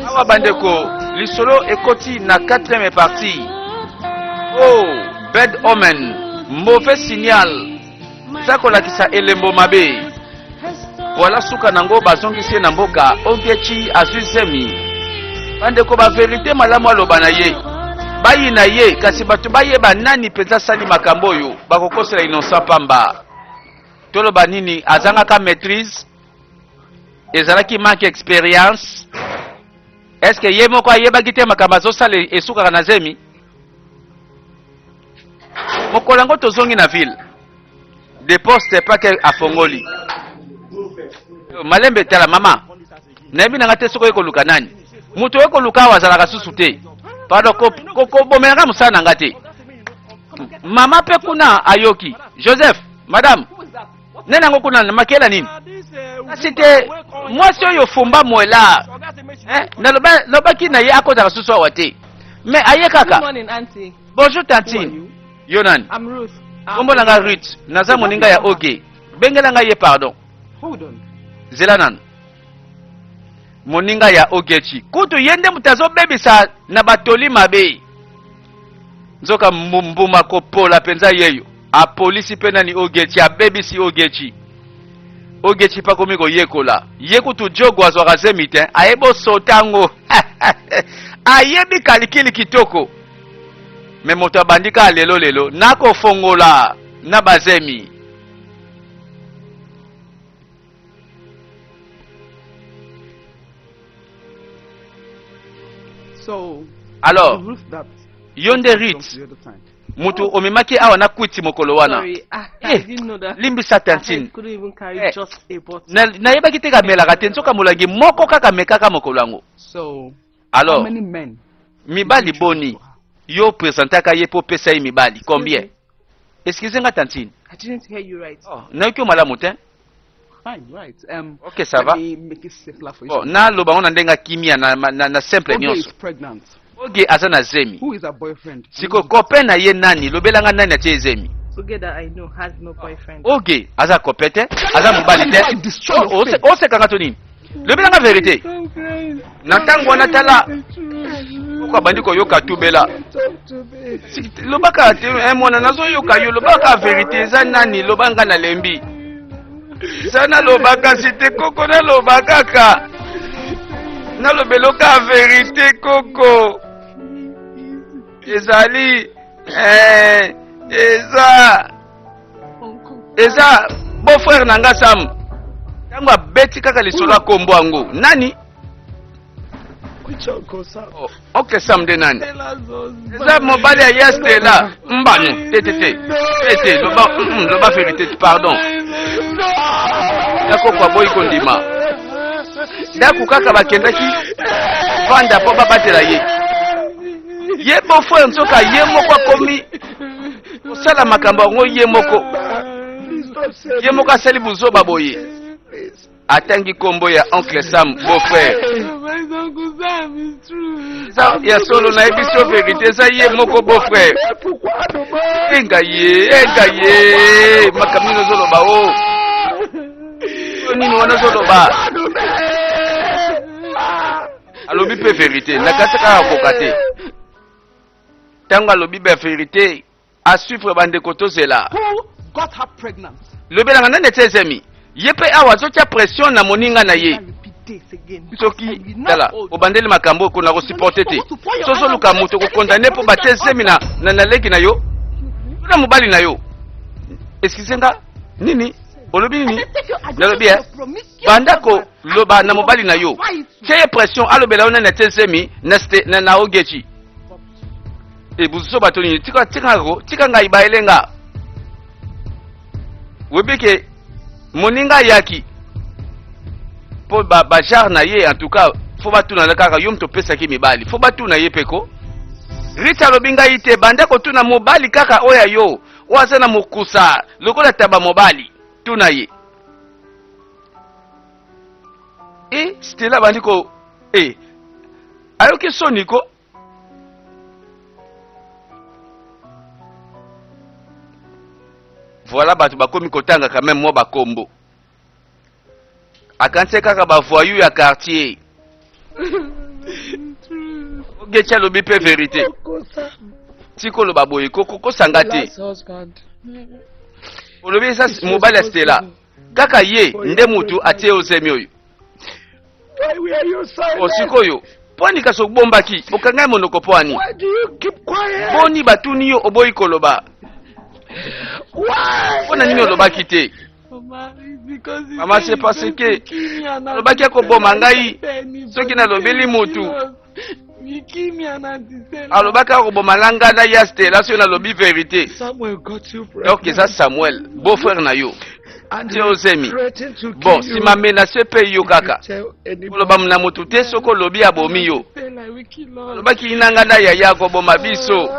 Awa bandeko, lisolo ekoti na 4e partie. Oh, bad omen, mauvais signal. Zakola kisa elembo mabe. Voilà suka nango bazongisi na mboka, ongechi azuzemi. Bandeko ba verite malamu aloba na ye. Bayi na ye kasi bato bayeba nani penza sali makambo oyo bakokosela innocent pamba. Toloba nini azangaka maîtrise? Ezalaki manque expérience? Est-ce que ye moko ayebaki te makambo azosala esukaka na zemi? Mokolo yango tozongi na ville. De poste pa ke afongoli. Malembe tala mama. Nayebi nanga te soko ekoluka nani? Mutu ekoluka wazalaka susu te. Pardon, ko bomenga musana nanga te. Mama pe kuna ayoki. Joseph, madame. Nena ngo kuna makela nini? C'était moi si yo fumba mwela. Na lobaki na ye akoza susu awate. Mais aye kaka. Good morning, auntie. Bonjour tantine. Yonan. I'm Ruth. Kombo langa Ruth. Naza moninga ya oge. Bengela nga ye pardon. Hold on. Zelanan. Moninga ya ogechi. Kutu yende mutazo bebisa na batoli mabe. Nzoka mbuma kopola penza yeyo. A polisi pena ni ogechi. A bebisi ogechi. Ogechi pa komiko yekola. Yekutu jogo azwaka zemite. Aebo sotango. Ayebi kalikili kitoko. Me moto abandika lelo. Nako fongola. Na bazemi. So, alors, that yonde Rit, mutu omimaki awa na kwiti mokolo wana. sorry, I didn't know that. Limbisa tantine. I couldn't even carry just a bottle. Na yeba kiteka melaka tensoka mulangi moko kaka mekaka mokolo yango. So, Alors, how many men? mibali boni, yo presentaka ye po pesa yi mibali, combien? Excusez-moi tantine. I didn't hear you right. Oh, na yuki malamu te? Fine, right. Ok, ça va. Let me make it simpler for you. Bon, na loba ona ndenga kimia na simple Oge nyonso. is pregnant. Oge aza na zemi. Who is her boyfriend? Siko copain na ye nani, lobelanga nani atie zemi. Together, I know, has no boyfriend. Oge aza copain te, aza mobali te. Ose kanga to nini? Lobelanga vérité. Na tango wana tala kwa bandiko yoka tubela. Lobaka te mwana nazo yoka yo lobaka vérité za nani lobanga na lembi. Sana lobaka site koko na lobaka ka. Na lobeloka vérité koko. Ezali eza beau frère nanga Sam. Tango abeti kaka lisolo akombo ango. Nani? Oh, ok Sam de nani? Eza mobali ya Yestela. Mbanu. Tete. Loba vérité, pardon. Yako kwa boy kondima. Daku kaka bakendaki vanda po babatela ye. Ye beau frère nsoka ye moko akomi. Osala makambo ngo ye moko. Ye moko asali buzoba boye. Atangi kombo ya oncle Sam beau frère. Ça ya solo na ebiso vérité ça ye moko beau frère. Enga ye makamino zoloba o. Nini wana zoloba. Alobi pe vérité nakataka kokate. Tango alobi be vérité a suivre bande kotozela. Who got her pregnant? Lobelanga nane tezemi. Yepe awa zocha pression na moninga na ye. Soki tala obandeli makambo ko na ko supporter te. Soso luka moto ko condamner po batezemi na leki na yo. Na mobali na yo. Excusez-nga nini? Olobi nini? Nalobi bandako loba na mobali na yo. Keye pression alobela ona na tezemi na ogechi. E buzo batoni tika ngai baelenga. Webeke moninga yaki po bajar na ye en tout cas faut batuna na kaka yo mto pesa ki mibali faut batuna ye peko Rita lobinga ite banda ko tuna mobali kaka oya yo waza na mukusa lokola taba mobali tuna ye Stella bandiko ayoki soniko voilà batu bakomi kotanga quand même mo bakombo akanti kaka bavoyu ya quartier ogeti alobi mpe vérité tika oloba boye kokosanga te olobi eza mobali ya Stella kaka ye nde mutu atie ozemi oyo osikoyo poni kasi obombaki okangai monoko po ani boni batuni yo oboyi koloba mpona nini olobaki te mama c'est parce que olobaki akoboma ngai soki nalobeli mutu alobaki akoboma langana ya Stella soki nalobi vérité donc eza Samuel beau-frère na yo tie ozemi bon sima menase mpe yo kaka oloba na mutu te soki olobi abomi yo olobaki inangana yaya akoboma biso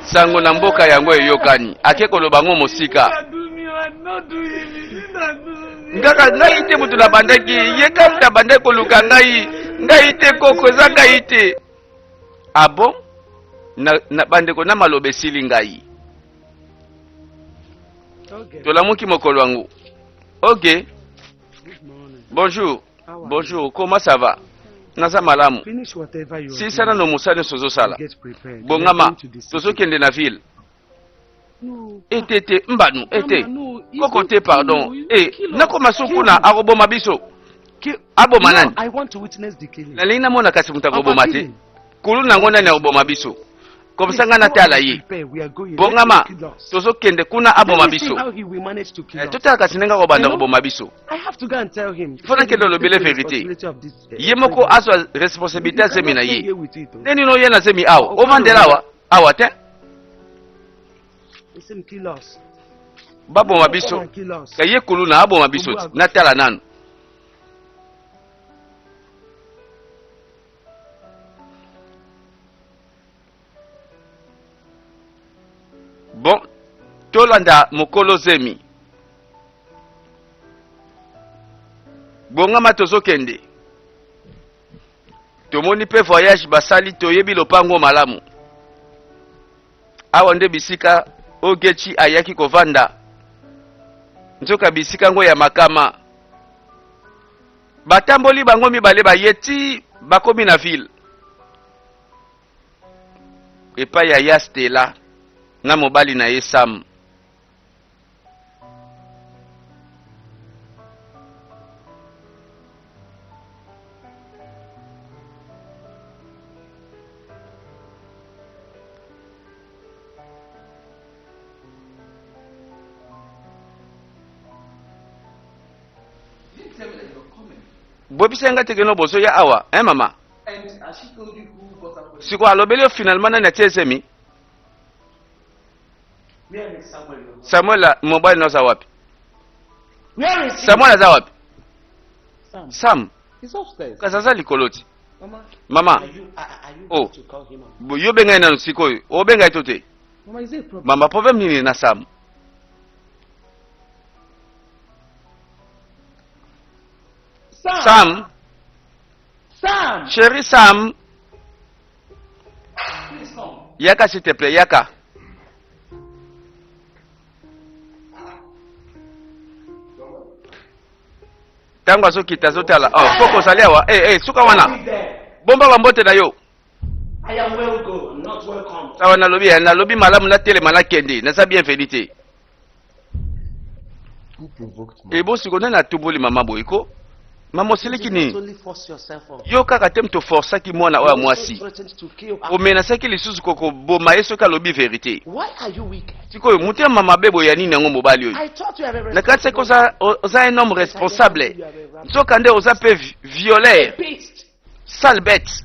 sango na mboka yango eyokani ake koloba ngo mosika ngaka ngai te mutu na bandaki ye kasi na bandaki koluka ngai te koko eza ngai te abo na bandeko na maloba esili ngai tolamuki mokolo wangu ok bonjour bonjour comment ça va naza malamu sisana no musane sozosala bongama tozokende na ville ete mbanu ete koko te pardon nakoma sukuna akoboma biso aboma nani nalingi namona kasi mutu akoboma te kulu nango nani akoboma biso komsanga na tala ye bongama tozokende kuna aboma biso totala kasi ndenge akobanda koboma biso fo nakende olobele vérité ye moko azwa responsabilité azemi na ye ndeni no ye nazemi awa ovandela awa te baboma biso kaye kulu na aboma biso natala nanu bon tolanda mokolo zemi bongama tozokende tomoni mpe voyage basali toyebi lopango malamu awa nde bisika ogechi ayaki kovanda nzoka bisika ngo ya makama batamboli bango mibale bayeti bakomi na ville epai ya Stella na mobali na ye Sam bobisenga tekeno boso ya awa mama siko alobeli finalement nani atie ezemi Samuel mobile naza wapi Samuel aza wapi Sam kasi aza likoloti mama oh yo bengai nanu sikoyo obengai to te mama problème nini na Sam chérie Sam yaka s'il te plaît yaka tango azokita azotala foko ozali awa suka wana bomba bambote na yo awa nalobi malamu natelema nakende naza bienveni te ebosiko nani atuboli mama boyiko mama osiliki nini yo kaka te mutu oforsaki mwana oyo mwasi omenasaki lisusu kokoboma ye soki alobi verité sikoyo motema mabe boya nini yango mobali oyo nakati seki oza un homme responsable nzoka nde oza mpe violeur sale bête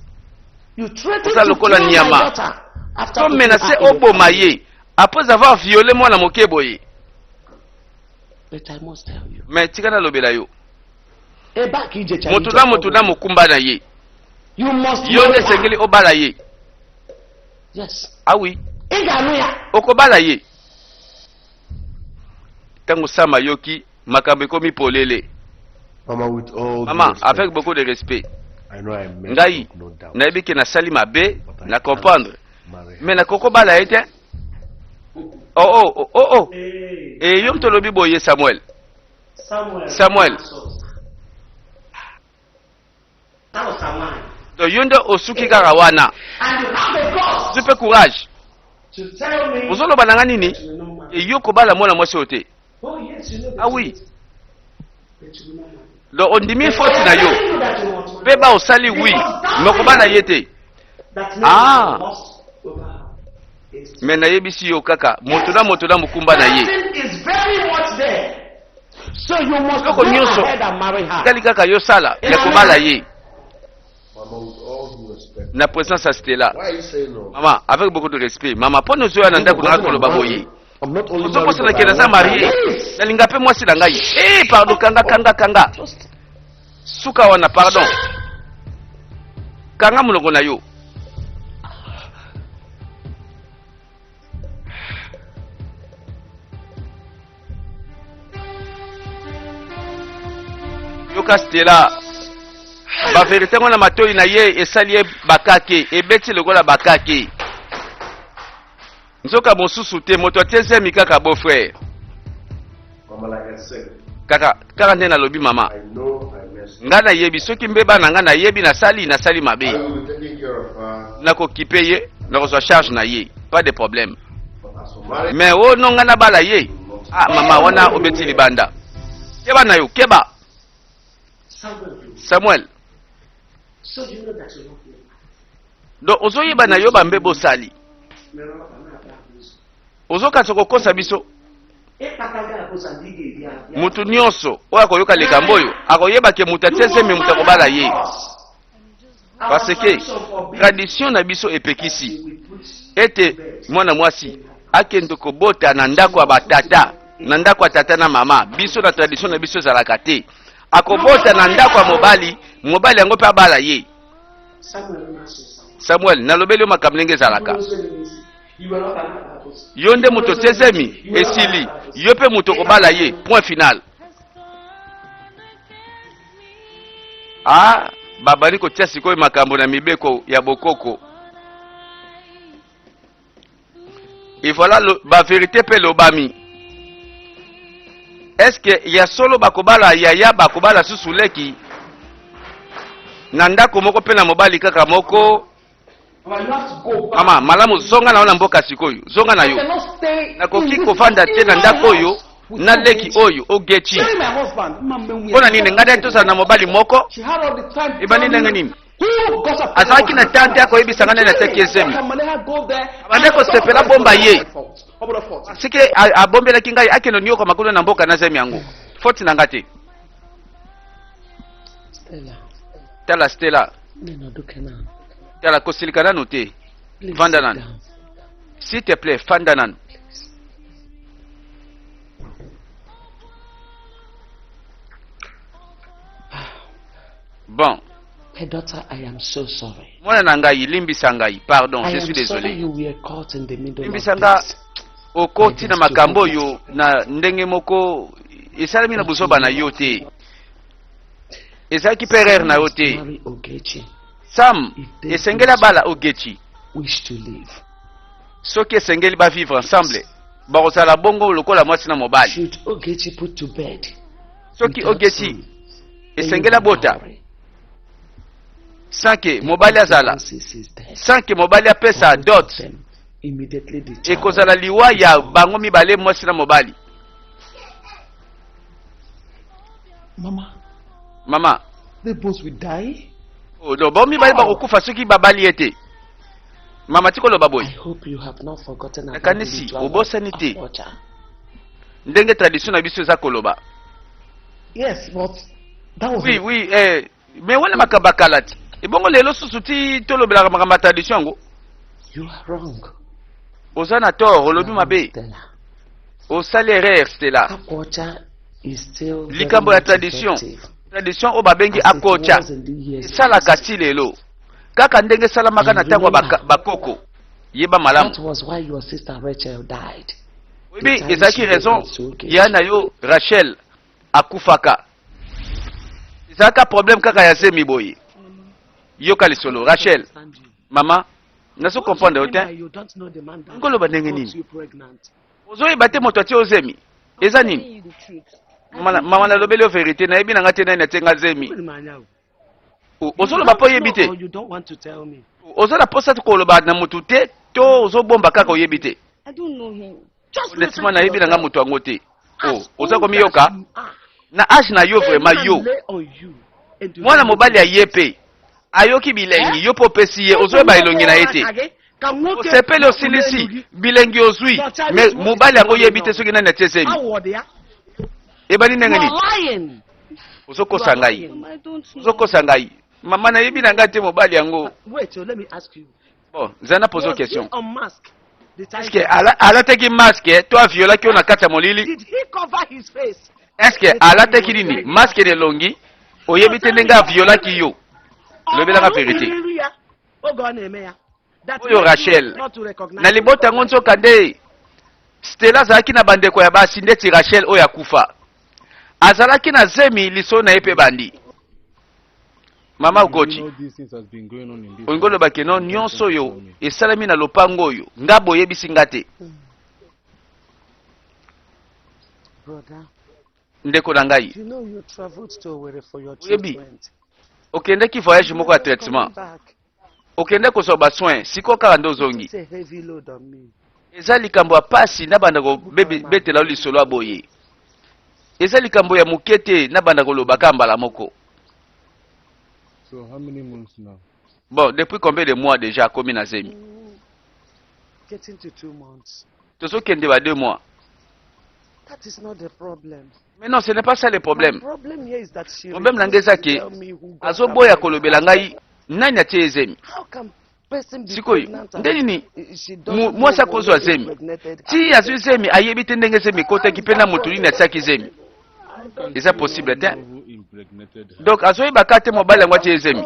oza lokola nyama tomenase oboma ye après avoir violé mwana moke boye mais tika nalobela yo motu na mokumba na ye yo nde esengeli obala ye awi okobala ye ntango Sama yoki makambo ekomi polele mama avec beaucoup de respect ngai nayebi ke nasali mabe na comprendre mais nakokobala ye te yo mtolobi boye Samuel Samuel. Donc yonde osuki kaka wana. Tu fais courage. Ozolo bananga nini? Et yoko bala mwana mwasi ote. Ah oui. Donc on dit mille fautes na yo. Beba osali oui. Moko bana yete. Ah. Mais na yebisi yo kaka. Moto na mukumba na ye. So you must Loko go nyonso. ahead and marry her. Kali kaka yo sala. Ya kobala ye. Mama, with all due respect, Na présence à Stella. why are you saying no? Maman, avec beaucoup de respect. Maman, pour nous jouer à Nanda Kuna Kolo Baboye. I'm not only Nous sommes married, na but kena I want marié. to- Na linga pe mwasi na ngai. Eh, pardon, kanga. Suka wana, pardon. Kanga mulongo na yo. Yoka Stella. Ba vérité ngona matoi na ye esali ye bakake, ebeti lokola bakake. Nzoka mosusu te moto atezemi kaka beau frère. Mama, like I said, Kaka nde nalobi mama. I know I messed up. Nga na yebi soki mbeba na nga na yebi nasali mabe. I will be taking care of her, Nakokipe ye, nakozwa charge na ye. Pas de problème. but as for marriage, Mais o no nga na bala ye. Ah mama wana obeti libanda. Keba na yo, keba. Samuel. So you know that you love me. Do ozoyeba na yo bambebo sali. Ozokanisa kokosa biso. Mutu nyonso oyo akoyoka likambo oyo akoyeba ke mutu atezemi mutu akobala ye. Parce que tradition na biso epekisi ete mwana mwasi akende kobota na ndako ya batata, na ndako ya tata na mama. Biso na tradition na biso ezalaka te. Akobota na ndako ya mobali yango mpe abala ye. Samuel, nalobeli yo makambo ndenge ezalaka. Yo nde mutu tezemi esili, yo mpe mutu kobala ye. Point final. Ah, babali kotia sikoyo makambo na mibeko ya bokoko. Et voilà ba vérité pe lobami. Est-ce que ya solo bakobala yaya bakobala susuleki? Na ndako moko pe na mobali kaka moko. Mama, malamu zonga na ona mboka sikoyo. Zonga na yo. Nakoki kofanda te na ndako oyo na leki oyo ogechi. Ona nini ngada tosa na mobali moko? Ibani ndenge nini? Azaki na tante yako yebisanga na tekesemi. Abandeko sepela bomba ye. Sike abombela kingai akeno nyoko makulu na mboka na zemi yango. Foti na ngate. Stella. Tala Stella. Neno dukena. Tala kosilikana note. Fandanan. S'il te plaît, Fandanan. Bon. My daughter, I am so sorry. Mwana na ngai limbisa ngai. Pardon, je suis I am sorry désolé. you were caught in the middle of Limbisa nga this. okoti na makambo yo na ndenge moko esalami na buzoba na yo te. Ezalaki perere na yo te. Marry Ogechi. Sam, esengeli bala Ogechi. Wish to live. Soki esengeli ba vivre ensemble. Bakozala bongo lokola mwasi na mobali. Should Ogechi put to bed? Soki without Ogechi son, esengeli bota. marry. Sanke mobali azala. Once he sees death, Sanke mobali apesa dot. them, immediately the child Ekozala liwa ya bango mibale mwasi na mobali. Mama, Mama, they both will die. do ba mibale bakokufa soki babali ete. Mama tikolo I baboy. hope you have not forgotten about Nakanisi, the ritual obosani of te. Ocha. Ndenge tradition na biso eza koloba. Yes, but that was Oui, mais wana makamba kalati. Ebongo lelo susu ti tolobela makamba tradition ngo. you are wrong. Oza na tort, olobi mabe. Stella. Osali erreur Stella. Akwacha is still very Likambo ya much tradition. effective, Tradition o babengi as it akocha. was in the years Esalaka past. ti lelo. Kaka ndenge salamaka na tango bakoko. Yeba malamu. That was why your sister Rachel died. Oui, ezaki raison. Ya na yo Rachel akufaka. Ezaka problème kaka ya zemi boye. Yoka lisolo Rachel. Mama, naso comprendre otin. You don't know the man that Ngolo ba ndenge got nini? you pregnant. Ozoyeba te moto atie ozemi. Eza nini? The truth. Mama na lobeli vérité na yebi na ngate na tenga zemi. Ozolo ba po yebite. You don't want to tell me. Ozolo posa ko loba na mutu te to ozobomba kaka oyebite. I don't know him. Just Honnêtement na yebi na nga mutu angote. As Oza ko old miyoka. as you are, Na age na yo vraiment yo. lay on you and you Mwana don't mobali ya yepe. Ayoki bilengi yo po pesi ye ozo ba ilongi na yete. Osepele osilisi bilengi ozui. Mais mobali yango yebite soki na netesemi. Ebani nengani. lying. Ozo kosa ngai. I don't know. Ozo kosa ngai. Mama na yebi na ngate mobali yango. Wait, so let me ask you. Bon, zana pose Was question. he unmasked the time? Est-ce que alataki masque toi viola ki ona kata molili? Did he cover his face? Est-ce que alataki nini masque de longi oyebite ndenga viola ki yo? Lobela la vérité. Oh God, Nehemiah. That Oyo Rachel. not to recognize. Na libota ngonzo kande Stella zalaki na bandeko ya basi ndeti Rachel oyo akufa. Azalaki na zemi liso na epe bandi. Mama Ugochi. Ongolo bakeno nyonso yo esalami na lopango oyo ngabo yebisi ngate. Brother, Ndeko na ngai. you know you traveled to Owerri for your Oyebi. treatment. Okendeki voyage moko ya traitement. Come back. Okende kosoba soin siko kaka ndo zongi. It's a heavy load on me. Eza likambo ya pasi na banda ko betela lisolo aboye. Eza likambo ya mukete na banda ko lobaka mbala moko. So how many months now? Bon, depuis combien de mois déjà komi na zemi? Getting to 2 months. Tozo kende ba 2 mois. That is not the problem. Mais non, ce n'est pas ça le The problème. problem here is that she Problème refused nangeza to ke tell me who got azoboya her kolobela ngai nani atie zemi. How can person be Sikoyo, pregnant ndeni ni she doesn't mwasa know kozwa who is zemi. impregnated? Ti azwi zemi ayebi te ndenge zemi kota kipenda mutu nini atiaki zemi. Eza possible te. Who impregnated her? Donc azoyeba kate mobali yango atie zemi.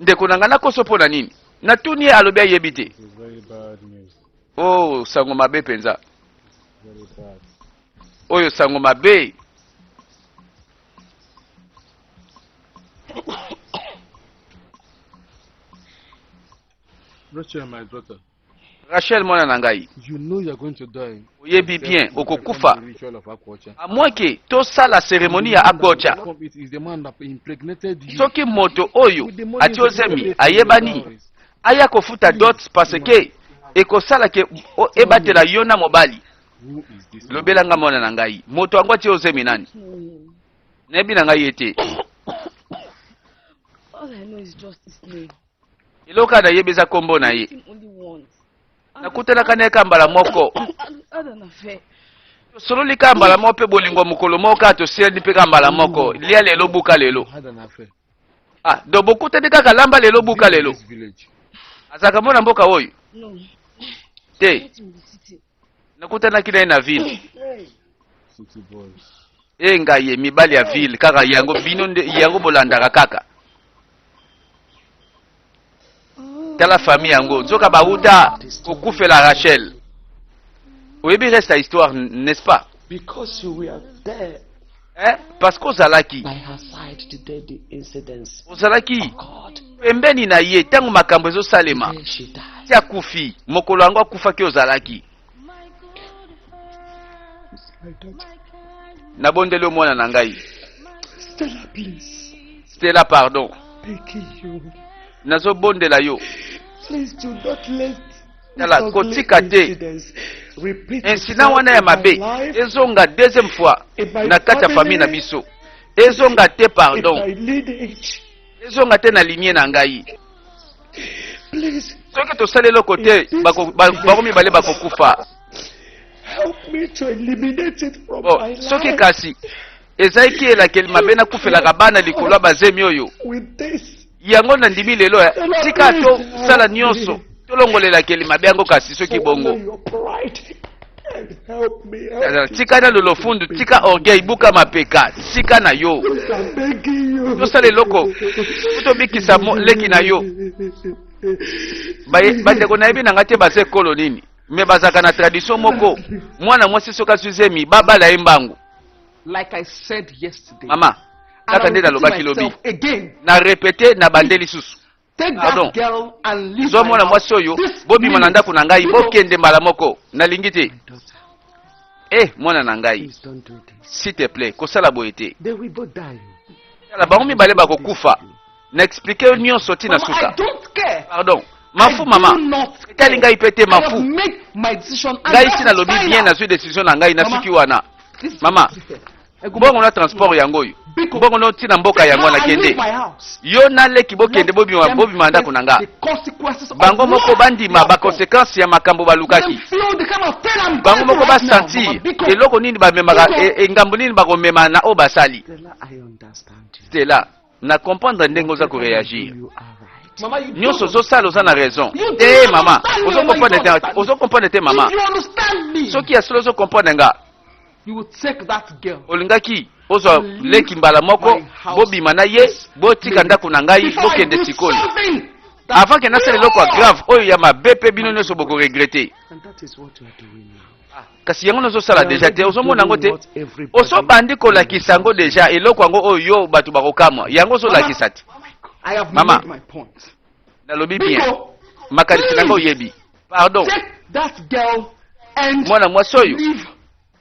Ndeko na nga nakoso mpo na nini? Natuni ye alobi ayebi te. It's very bad news. Oh, sango mabe penza. Very bad. Oyo sango mabe. Rachel, my daughter, Rachel mwana na ngai. you know you're going to die. Oyebi bien okokufa. The ritual of Akwacha. A moins que tosala cérémonie ya akbocha. It is the man that impregnated you. Soki moto oyo atio zemi ayebani aya kofuta dot parce que ekosala ke ebatela yo na mobali. Who is this? Lobela nga mwana na ngai. Moto yango atio zemi nani? Nayebi na ngai ete. All I know is just his name. Iloka na yebeza kombo na ye. Him only once. Nakutelaka na kambala moko. I don't know. Sololi kambala mo pe bolingo mukolo moko atoseli pe kambala moko. Lia lelo buka lelo. Had an affair. Ah, do bokuta de kaka lamba lelo buka lelo. This village. Azaka mona mboka oyo. No. Te, Not in the city. nakutana kina na ville. City boys. Enga ye mibali ya ville kaka yango bino nde yango bolandaka kaka. Tala famille yango nzoka bauta kokufela Rachel. Oyebi reste la histoire, n'est-ce pas? Because you were there Hein? Parce qu'ozalaki. by her side the day the incidents Ozalaki occurred. pembeni na ye tango makambo ezosalema. Then she died. Ti akufi mokolo yango akufaki ozalaki. My daughter. Nabondeli omwana na ngai. Stella, please. Stella, pardon. Begging you. Nazobondela yo. Please do not let Tala these kotika ugly te. incidents repeat Incident wana ya itself in mabe my life, ezonga deuxième fois in my na kati ya famille na family, biso. Ezonga te in pardon. my lineage. Ezonga te na linie na ngai. Please Soki tosali eloko te bango mibale bakokufa. help me to eliminate it from Bon, my soki life. kasi ezalaki elakeli mabe nakufelaka bana likolo ya bazemi oyo With this, yango na ndimi lelo tika tosala nyonso tolongolelakeli mabe yango kasi soki bongo swallow your pride and help me. Help me. tika na lolofundu tika orgueil buka mapeka tika na yo I'm begging you. tosala eloko tobikisa leki na yo bandeko nayebi na ngai te baza ekolo nini me bazalaka na tradition moko mwana mwasi soki azwi zemi babala ye mbangu. Like I said yesterday. Mama And kaka I'm nde nalobaki repeating lobi myself again. na repete na bande lisusu. Take Pardon. that girl and leave Zo my mwana house. mwasi oyo This bobima na minute. ndako na ngai bokende mbala moko nalingi te. Eh, mwana na ngai, Please don't do this. s'il te plaît, kosala boyete. They will both die. Yala bango mibale bakokufa. Na expliquer nyonso tina Mama, I suka. don't care. Pardon. Mafu I mama. do not Etali ngai pete I have mafu. made my decision. and Ngai that tina is lobi final. bien na zui décision na ngai na Mama. suki wana. This is Mama. what I said. I go Bongo na transport yango yo. Biko. Bongo no tina mboka yango na Now I leave kende. my house. Yo na leki bokende Let bobi them manda face kunanga. the consequences of Bango moko what bandima they ba have done. conséquence ya makambo Let them balukaki. feel the kind of pain I'm Bango going moko through ba right now, sentir Mama. Biko. eloko nini ba memaka Biko. ngambo nini ba komema na o basali. Stella, I understand you. Stella, na comprendre ndenge oza ko Whatever réagir. you do, you are right. Mama, you Nyonso don't zo sala oza na raison. You Eh do mama, understand me, ozo Mama, you comprendre don't understand te, ozo comprendre te mama. If you understand me, Soki ya solo ozo comprendre nga. you will take that girl. Olingaki ozo leki mbala moko bobima na ye botika ndako na ngai Before I bokende do sikoyo. something that Avant que nasala eloko ya grave oyo ya mabe pe bino nyonso boko regretter. And that is what you are doing now. Kasi yango nazosala deja te ozomona yango te. What everybody- Osobandi kolakisa yango deja eloko yango oyo yo bato bakokamwa yango ozolakisa te. I have Mama. made my point. Nalobi bien Biko, makanisi nango oyebi. Pardon. take that girl and Mwana mwasi oyo leave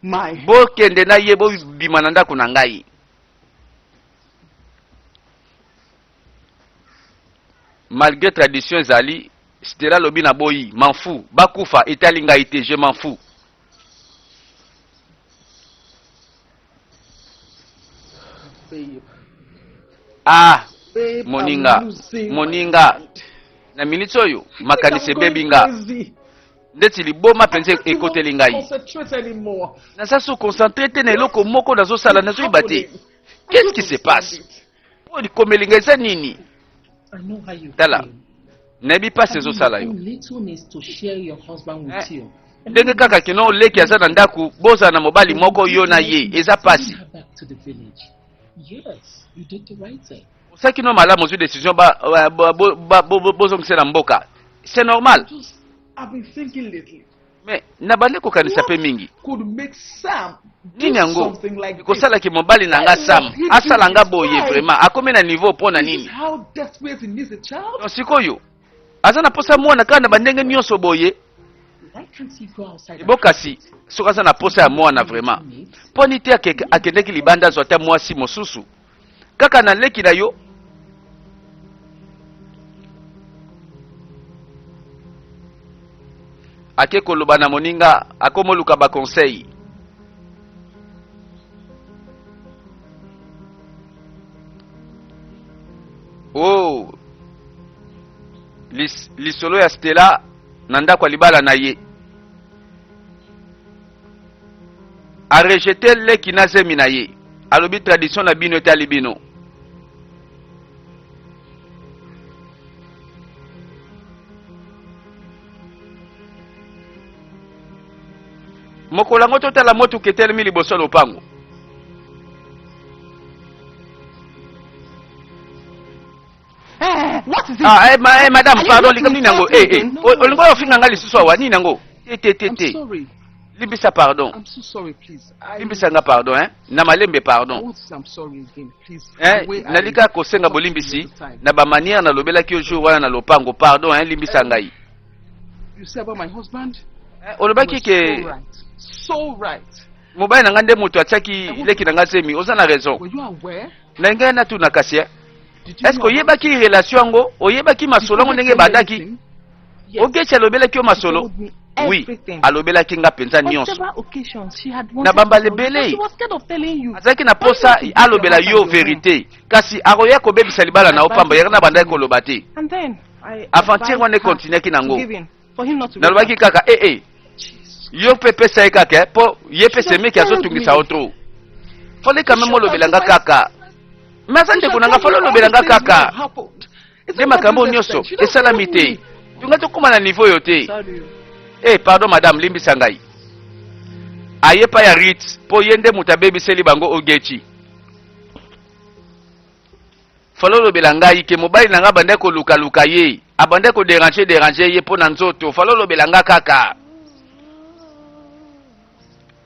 my bokende na ye bobima na ndako na ngai. Malgré tradition ezali Stella lobi na boyi m'en fous bakufa etali ngai te je m'en fous. babe. Ah Babe, moninga I'm losing moninga my na minute oyo mind. makanisi I'm going ebebi nga crazy. ndeti liboma mpenza I can't even ekoteli ngai. concentrate anymore. Naza so concentré te na eloko moko nazosala nazoyiba te. Qu'est-ce qui se passe? Oyo likomelinga eza nini? I know how you Tala. feel. Nayebi pasi ezosala yo. Little needs to share your husband with you. Ndenge kaka kino oleki aza na ndako bozala na mobali moko yo na ye eza pasi. Send her back to the village. Yes, you did the right thing. Osaki no malamu ozwi décision bozongisa na mboka. C'est normal. Just, I've been thinking lately. Mais na bande kokanisa pe mingi. Could make Sam do Nini yango? something like this. Kosalaki mobali na nga Sam. Asala nga boye vraiment. Akomi na niveau mpo na This is nini? how desperate he needs a child. Donc sikoyo. Aza na posa mwana kaka na bandenge nyonso boye. Why can't you go outside? and Bokasi soki aza na posa ya mwana vraiment. Poni te akendeki libanda azwa ata mwasi mosusu. Kaka na leki na yo. Ake koloba na moninga akomoluka ba conseil. Oh. Lisolo ya Stella na ndako libala na ye. A rejeté leki na zemi na ye. Alobi tradition na bino etali bino. Mokolango totala motuka etelemi liboso lopango. What is it? Madame, Are you pardon, not likamni nango. insulting? Olingo ofinga ngali susu awa ni nango. Te. I'm sorry. Limbisa pardon. I'm so sorry, please. Limbisa nga pardon, hein. Na malembe I pardon. won't say I'm sorry again, please. Hein, The way I nalika kosenga talk to you bolimbisi all the time. na ba manière na lobelaki ojo wana na lopango pardon, hein, limbisa ngai. You say about my husband? Olobaki You ke were so right. So right. mobali na nga nde moto atiaki leki na nga zemi, oza na raison. Were you aware? Na ngai na tu na kasia. Did you Est-ce que know oyebaki relation yango? Oyebaki masolo ngo ndenge badaki? Ogechi alobelaki yo masolo? Oui, alobelaki nga penza nyonso. occasions she had Na bamba lebele. she was scared of telling you. Azaki na posa alobela yo vérité. Kasi akoya kobebisa libala na opamba yaka na bandaki koloba te. And then I Aventure wana advised her continuaki nango. to give in, for him not to Nalobaki kaka yo pe pesa ye kaka po ye pe semeki azotungisa otro. Fallait quand même olobelanga kaka. Mais asante kunanga fallait olobelanga kaka. Nde makambo nyonso esalami te. Tunga tokoma na niveau yo te. Pardon madame, limbisa ngai. Aye pa ya rit po yende mutabebiseli bango ogechi. Fallait olobela ngai ke mobali na nga bande ko luka ye. Abande ko déranger ye po na nzoto. Fallait olobela nga kaka.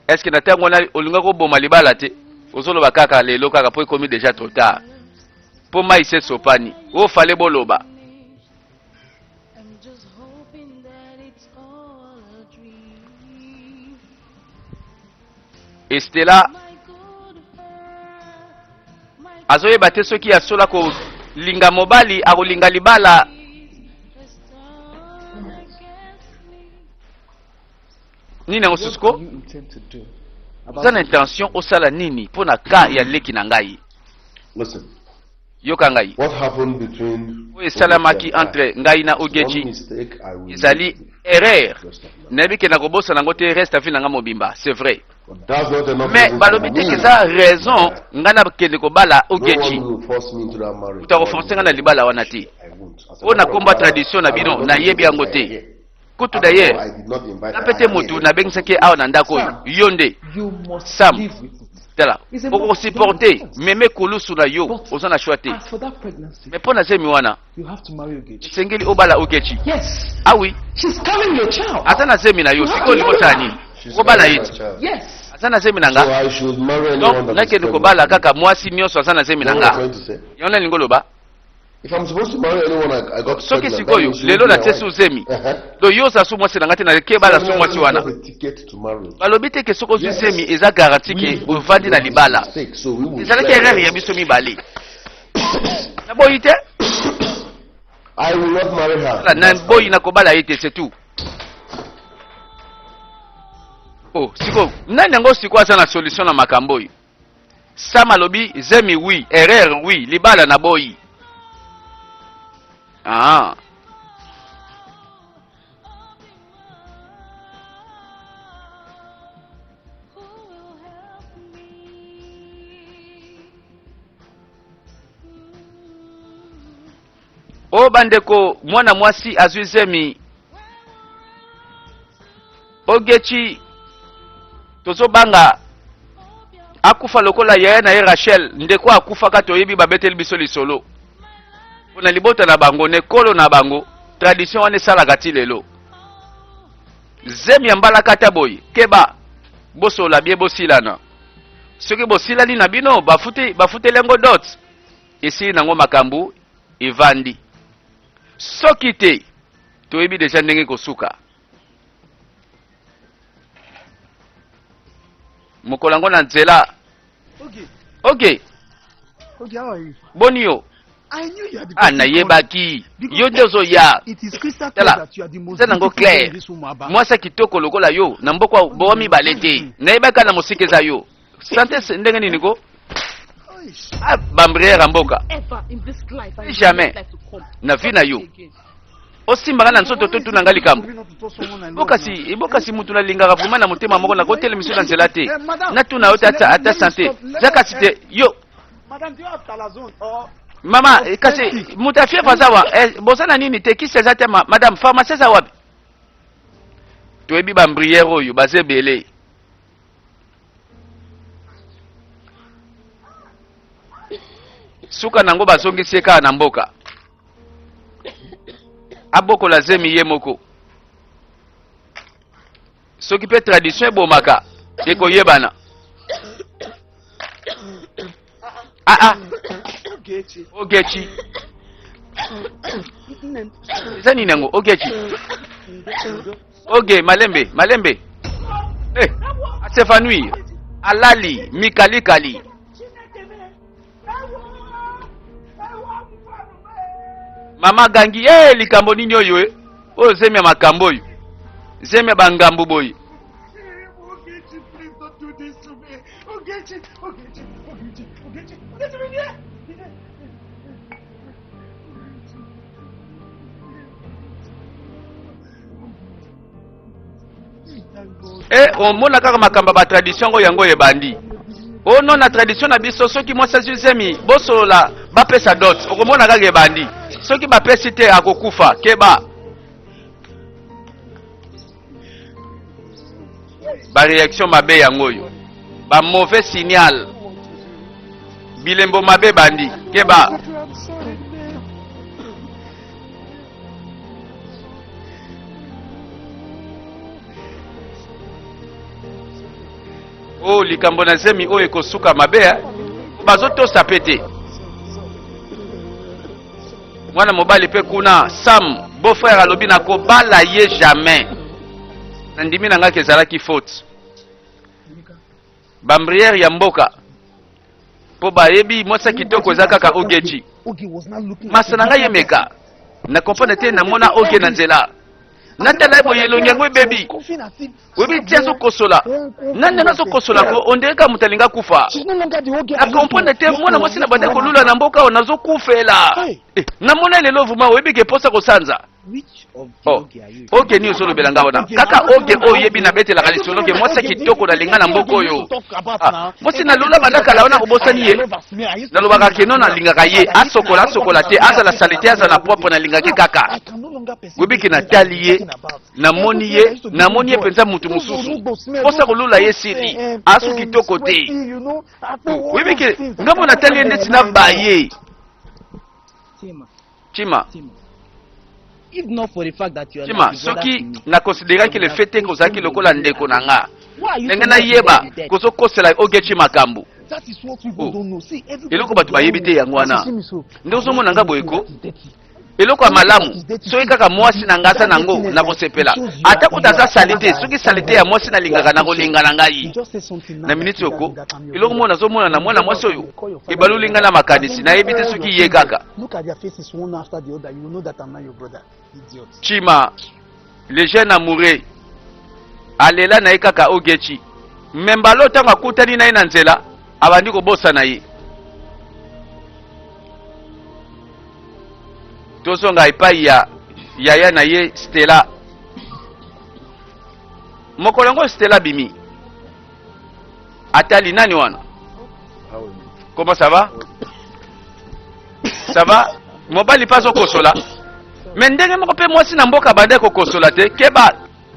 Est-ce que na tango na olinga ko boma libala te? Ozoloba kaka lelo kaka po ekomi déjà trop tard. Po mai se sopani. O fallait boloba. I'm just hoping that it's all a dream. Estela azoyeba te soki asola ko linga mobali akolinga libala nini yango susuko What do you intend to do about oza na intention osala nini mpo na ka ya leki na ngai Listen, yoka ngai what happened between oyo esalamaki entre ngai na one Ogechi mistake I will ezali make. erreur Just like that. nayebi ke nakobosana yango te reste afi na nga mobimba c'est vrai But that's not enough mais reason balobi for te me. ke eza raison ngai nakende kobala No one Ogechi will force me into that marriage. moto akofonse ngai na libala wana te I won't. As a oyo matter of nakomba fact, tradition na bino I will not nayebi yango invite te her here. kutu After all, d'ailleurs I did not invite na her pete here. motu nabengisaki awa na ndako oyo yo nde you must Sam. live with it. tala It's a okosupporte must. meme kolusu na yo But oza na shwa te as for that pregnancy, mais mpo na zemi wana you have to marry Ogechi. esengeli obala Ogechi Yes, ah oui she's carrying your child. aza na zemi na yo sikoyo likosala nini She's kobala carrying iti my child. Yes. aza na zemi na So nga I should marry anyone donc that is nakende pregnant. kobala kaka mwasi nyonso aza na zemi You na know what I'm nga trying to say? yango nalingi oloba If I'm supposed to marry anyone I got soki pregnant, sikoyo that means she lelo will be natie my su wife. zemi Uh-huh. do yo oza su mwasi na nga te nakebala su mwasi wana That's a ticket to marriage. balobi te ke soki ozwi Yes. zemi eza garanti ke ovandi na libala Mistake, so we will ezalaki share. erreur ya biso mibale naboyi te I will not marry her. na boyi na kobala ye te c'est tout oh siko nani yango siko aza na solution na makambo oyo Sam alobi zemi oui erreur oui libala na boyi ah o bandeko mwana mwasi azwi zemi Ogechi tozobanga akufa lokola yaya na ye Rachel ndeko akufaka toyebi babeteli biso lisolo mpona libota na bango nekolo na bango tradition wana esalaka ti lelo zemi ya mbalakata boye keba bosola bie bosilana soki bosilani na bino bafuteli yango dot esili nango makambo evandi soki te toyebi deja ndenge kosuka mokolo yango na nzela okay Okay, how are you? boni yo I knew you had the ah nayebaki yo nde ozoya It is crystal clear tala that you are the most eza nango beautiful girl in clair this room, Abba. mwasi kitoko lokola yo na mboka bowa mibale te nayebaka na mosika eza yo sante ndenge nini ko Oish. ah bambriere ya mboka Ever in this life, I Jamais. would like to come. na vi na yo Again. osimbaka na nzoto to tuna nga likambo For me not to touch someone I love now. ebokasi mutu nalingaka vraimen na motema moko nakotele miso na nzela te Eh, madam, natuna yo te ata let me sante stop. Let za me- kasi te yo Madam, do you have Talazone or mama kasi mutu afiefa aza wa boza na nini te kisi eza te madame pharmacie eza wapi toyebi bambriere oyo baza ebele suka nango bazongisi ye kaka na mboka abokola zemi ye moko soki mpe tradition ebomaka ekoyebana Ogechi? Ogechi eza nini yango Ogechi oge malembe asefanui alali mikalikali mama gangi likambo nini oyo oyo zemi ya makambo oyo zemi ya bangambu boye Ogechi, please don't do this to me. Ogechi, bring here. omona kaka makambo ya batradition ngo yango ebandi ono na tradition na biso soki mwasi azwi zemi bosolola bapesa dot okomona kaka ebandi soki bapesi te akokufa keba bareaction mabe yango oyo bamauvais signal bilembo mabe bandi keba I'm sorry, man. o likambo na zemi oyo ekosuka mabe bazotosa pe te mwana mobali mpe kuna Sam beau-frère alobi nakobala ye jamais nandimi na ngaki ezalaki faute bambriere ya mboka po bayebi mwasi kitoko eza kaka Ogechi. Masana ngai yemeka na comprendre te na mona Oge na nzela natala boye elongi yango ebebi webi tia sokosola nani nga sokosola ko ondeka mutalinga kufa na comprendre te mwana mwasi na bande kolula na mboka o nazokufela na mona lelo vuma webi ke posa kosanza. Oge ni osolo belanga wana kaka Oge oyo yebi na betela kali solo ke mwasi kitoko na linga na mboko oyo mwasi na lula bandaka la wana kobosani ye na lobaka keno na lingaka ye asokola te azala salite azala propre na lingaki kaka webi ke natali ye namoni ye penza mutu mususu posa kolula ye siri asu kitoko te webi ke ngambo natali ye ndeti na baye Chima. If not for the fact that you are Chima, soki na considérer que le fait est que ozaki lokola ndeko nanga. Ndenge na yeba kozo kosela Ogechi makambu. That is what people don't know. See, eloko bato bayebi te yango wana. Nde ozomona nga boyeko. Eloko ya malamu soki kaka mwasi na ngasa nango na kosepela. Ata kutaza salite soki salite ya mwasi na lingaka na kolinga na ngai. Na minute yoko eloko mona zomona na mwana mwasi oyo ebalu linga na makanisi na yebi te soki ye kaka. Look at their faces one after the other. You will know that I'm not your brother. Idiot. Chima, le jeune amoureux alela na ye kaka Ogechi membalo tanga kutani na ye na nzela abandi kobosa na ye tozonga epai ya yaya na ye Stella mokolo yango Stella bimi atali nani wana comment ça va ça va mobali paso kosola mais ndenge moko pe mwasi na mboka bande kokosola te keba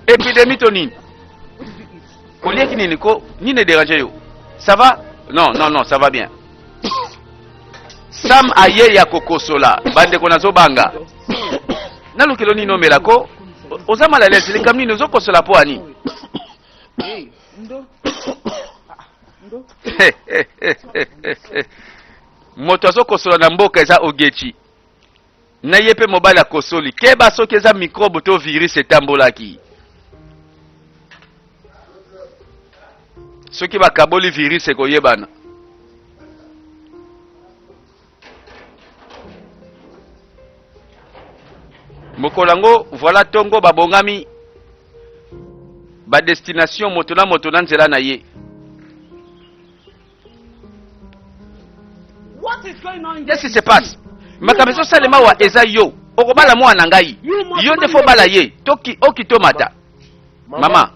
épidémie to nini kolieki nini ko nini déranger yo ça va non ça va bien sam aye ya kokosola bande ko nazobanga nalukelo nini omela ko ozama la lesi lingam nini ozokosola po ani moto azokosola na mboka eza Ogechi na ye pe mobali akosoli keba soki eza microbe to virus etambolaki soki bakaboli virus ekoyebana mokolo yango voilà tongo babongami badestination moto na nzela na ye. Qu'est-ce qui se passe? Makabeso salema wa eza yo okobala mwana ngai yo nde fo bala ye toki okitomata mama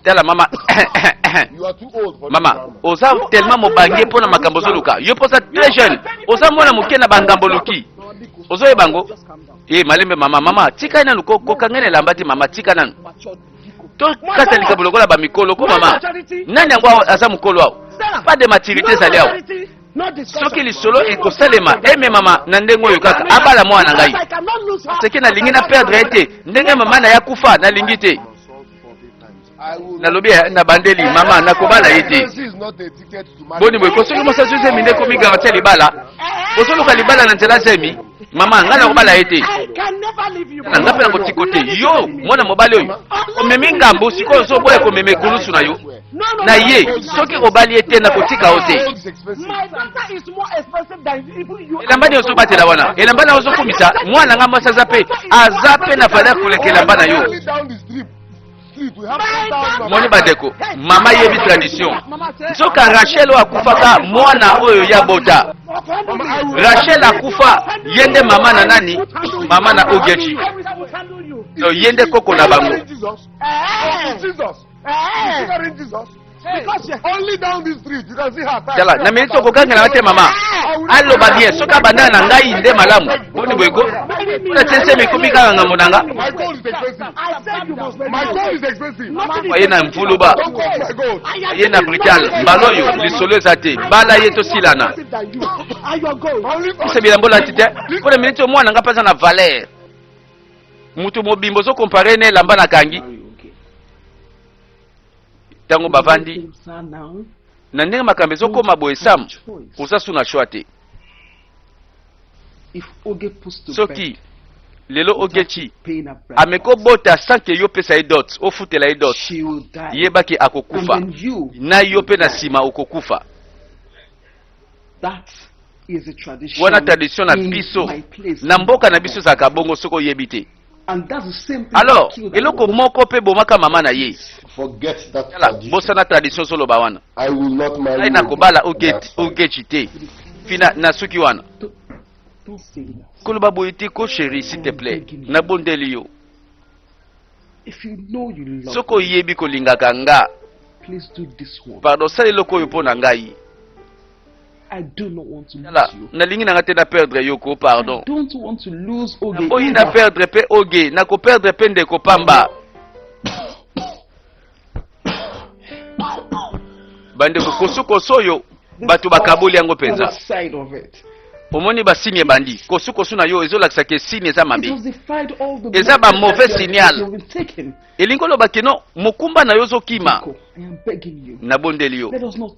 tala mama mama oza tellement mobange pona makambo zoluka yo posa très jeune oza mwana moke na bangambo luki ozo ebango malembe mama tika nanu ko kangene lambati mama tika nanu to kata likabolo kola ba mikolo ko mama nani yango aza mukolo wao pas de maturité zali yao soki lisolo ekosalema eme mama na ndenge oyo kaka abala mwana ngai seke nalingi na perdre ete ndenge mama na ya kufa nalingi te nalobi na bandeli mama nakobala ye te boni boye kosoki mosa zemi nde komi garantie libala bozoluka libala na nzela zemi mama ngai nakobala ye te nanga mpe na kotiko te yo mwana mobali oyo omemi ngambo sikoyo ozoboya komema ekulusu na yo na ye soki obali ete na kotika o te elamba ni ozobatela wana elamba na ozokumisa mwana nga mwasi aza pe na valeur koleka elamba na yo moni bandeko mama yebi tradition soka Rachel oyo akufaka mwana oyo ya bota Rachel akufa yende mama na nani mama na Ogechi so yende koko na bango Because only down the street you can see her. Dala na minute okokanga na te mama allo ba bien soka banda na ngai nde malamu boni boyko na tese me komika nga monanga My gold is expensive. I said you must. My gold is expensive. Oye na mfuluba Don't call my gold. ye na brital mbaloyo lisolo ezate bala ye to silana c'est bien mbola tite pour la minute mwana nga pesa na valeur mutu mobimbo zo comparer ne lamba na kangi tango bavandi na ndenge makambo ezokoma boye sam osasu na choix te soki lelo ogechi paying a bribe. ameko bota sans que yo pesa ye dot ofutela ye dot She will die. yebaki And akokufa then you, na yo pe na sima okokufa. that is a tradition Wana tradition na in biso my place. na mboka na biso zaka bongo soko yebi te. And that's the same thing Alors that killed eloko her. moko pe bomaka mama na ye. Forget that Yala tradition. bosana tradition solo ba wana. I will not marry Ai you. nakobala That's fine. ogechi te. Fina na suki wana. Don't say that. Koloba boyiti ko chérie s'il te plaît. Na bondeli yo. If you know you love Soko yebi kolingaka nga. please do this one. Pardon sali loko yo pona ngai. I do not want to Yala lose you. nalingi na ngate na perdre yo ko pardon. I don't want to lose Oge. Oyi na either. perdre pe oge na ko perdre pe ndeko pamba. Bandeko kosukoso yo bato bakaboli yango Other penza. side of it. Omoni basini ebandi kosukosu na yo ezolakisa ke sini eza It mabe. was defied all the Eza ba blessings mauvais that signal. you've been taken. Elingi oloba keno mokumba na yo ozokima. Nico, I am begging you. Nabondeli yo. Let us not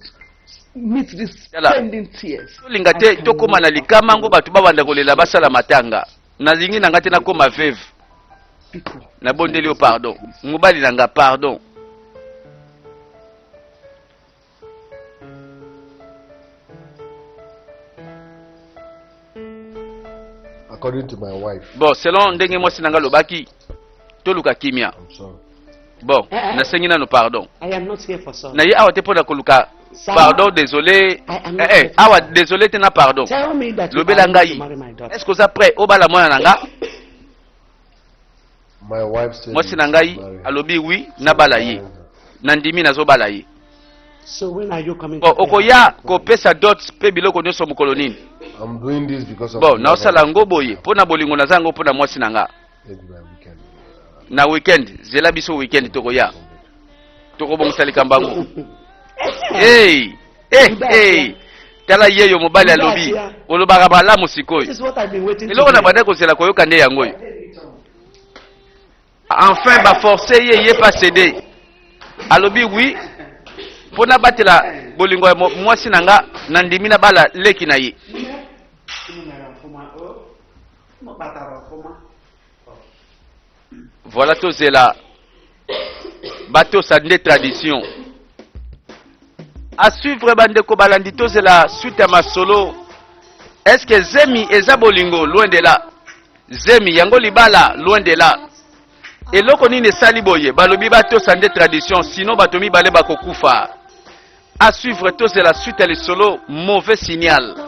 meet this Yala. pending tears. Tolinga te tokoma na likama ngo bato babanda kolela basala matanga. Nalingi na ngate nakoma veuve. Nico, Nabondeli yo pardon. Mobali nanga pardon. According to my wife, Bon, selon ndenge mwasi nanga lobaki toluka kimia. I'm sorry. Bon, nasengi nano pardon. I am not here for sorry. Na ye awa te pona koluka pardon désolé. Awa désolé te na pardon. Tell me that you Lobela are going to ngai. marry my daughter. Est-ce que oza prêt obala mwana nanga? My wife said Mwasi we na should ngai marry her. alobi oui nabala ye. Nandimi nazobala ye. So when are you coming Bon, to pay okoya her? kopesa dot pe biloko nyonso mokolo nini. I'm doing this because of Bon, the naosala love yango of- boye mpo na bolingo na zango mpo na mwasi na nga. Maybe my weekend. Na weekend zela biso weekend tokoya tokobongisa likambo yango. Hey, hey. Tala yeyo mobali alobi olobaka malamu This sikoyo. is what I've been waiting to eloko na hear. banda kozela koyoka nde yango oyo. Enfin baforce ye pas cédé. Alobi oui mpona batela bolingo ya mwasi na nga na ndimi na bala leki na ye. Voilà tozela batosa nde tradition. À suivre bandeko balandi tozela suite ya masolo. Est-ce que zemi eza bolingo loin de là? Zemi yango libala loin de là. Eloko nini esali boye balobi batosa nde tradition sinon bato mibale bakokufa. À suivre tozela suite ya lisolo mauvais signal.